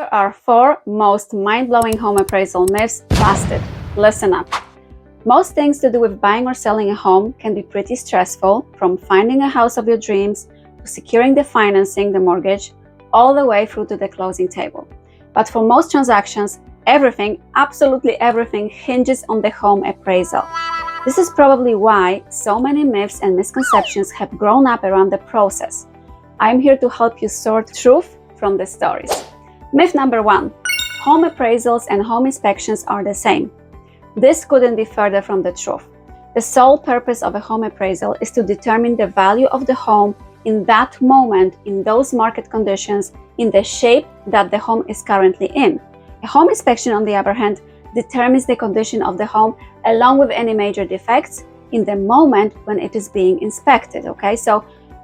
Here are 4 most mind-blowing home appraisal myths busted. Listen up. Most things to do with buying or selling a home can be pretty stressful, from finding a house of your dreams to securing the financing, the mortgage, all the way through to the closing table. But for most transactions, everything, absolutely everything, hinges on the home appraisal. This is probably why so many myths and misconceptions have grown up around the process. I'm here to help you sort truth from the stories. Myth number 1. Home appraisals and home inspections are the same. This couldn't be further from the truth. The sole purpose of a home appraisal is to determine the value of the home in that moment, in those market conditions, in the shape that the home is currently in. A home inspection, on the other hand, determines the condition of the home along with any major defects in the moment when it is being inspected, okay?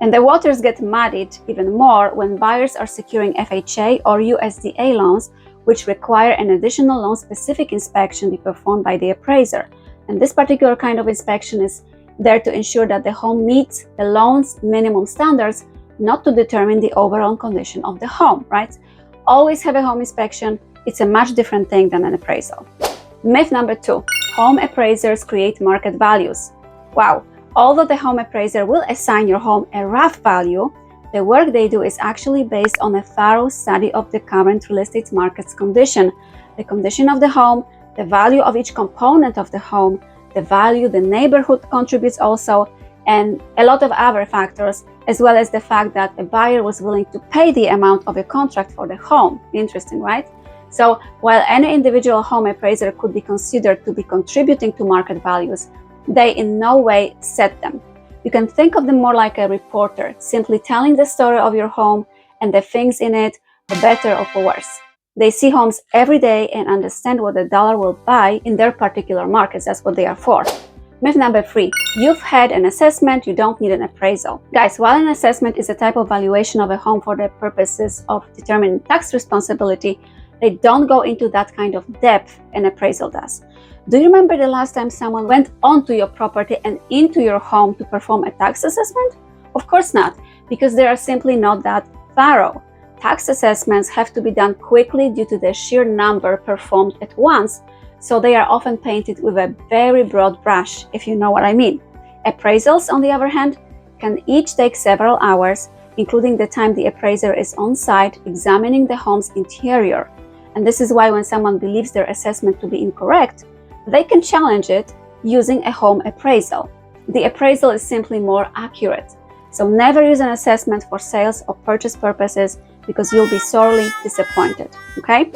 And the waters get muddied even more when buyers are securing FHA or USDA loans, which require an additional loan-specific inspection be performed by the appraiser. And this particular kind of inspection is there to ensure that the home meets the loan's minimum standards, not to determine the overall condition of the home, right? Always have a home inspection. It's a much different thing than an appraisal. Myth number 2. Home appraisers create market values. Wow. Although the home appraiser will assign your home a rough value, the work they do is actually based on a thorough study of the current real estate market's condition, the condition of the home, the value of each component of the home, the value the neighborhood contributes also, and a lot of other factors, as well as the fact that a buyer was willing to pay the amount of a contract for the home. Interesting, right? So while any individual home appraiser could be considered to be contributing to market values, they in no way set them. You can think of them more like a reporter, simply telling the story of your home and the things in it, for better or for worse. They see homes every day and understand what the dollar will buy in their particular markets. That's what they are for. Myth number 3. You've had an assessment, you don't need an appraisal. Guys, while an assessment is a type of valuation of a home for the purposes of determining tax responsibility, they don't go into that kind of depth an appraisal does. Do you remember the last time someone went onto your property and into your home to perform a tax assessment? Of course not, because they are simply not that thorough. Tax assessments have to be done quickly due to the sheer number performed at once, so they are often painted with a very broad brush, if you know what I mean. Appraisals, on the other hand, can each take several hours, including the time the appraiser is on site examining the home's interior. And this is why when someone believes their assessment to be incorrect, they can challenge it using a home appraisal. The appraisal is simply more accurate. So never use an assessment for sales or purchase purposes, because you'll be sorely disappointed, okay?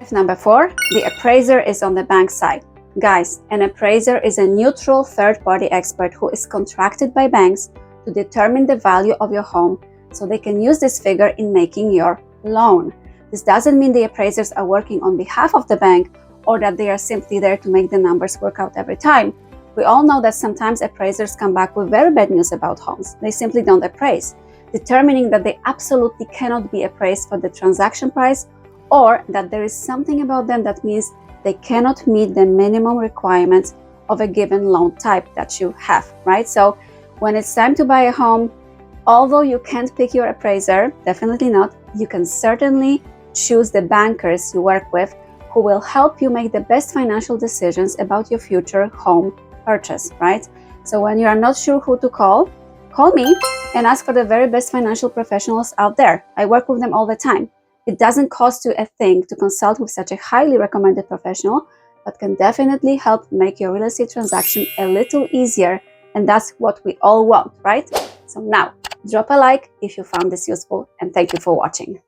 Myth number 4, the appraiser is on the bank's side. Guys, an appraiser is a neutral third-party expert who is contracted by banks to determine the value of your home so they can use this figure in making your loan. This doesn't mean the appraisers are working on behalf of the bank or that they are simply there to make the numbers work out every time. We all know that sometimes appraisers come back with very bad news about homes. They simply don't appraise, determining that they absolutely cannot be appraised for the transaction price, or that there is something about them that means they cannot meet the minimum requirements of a given loan type that you have, right? So when it's time to buy a home, although you can't pick your appraiser, definitely not, you can certainly choose the bankers you work with who will help you make the best financial decisions about your future home purchase, right? So when you are not sure who to call me and ask for the very best financial professionals out there. I work with them all the time. It doesn't cost you a thing to consult with such a highly recommended professional, but can definitely help make your real estate transaction a little easier, and that's what we all want, right? So now, drop a like if you found this useful, and thank you for watching.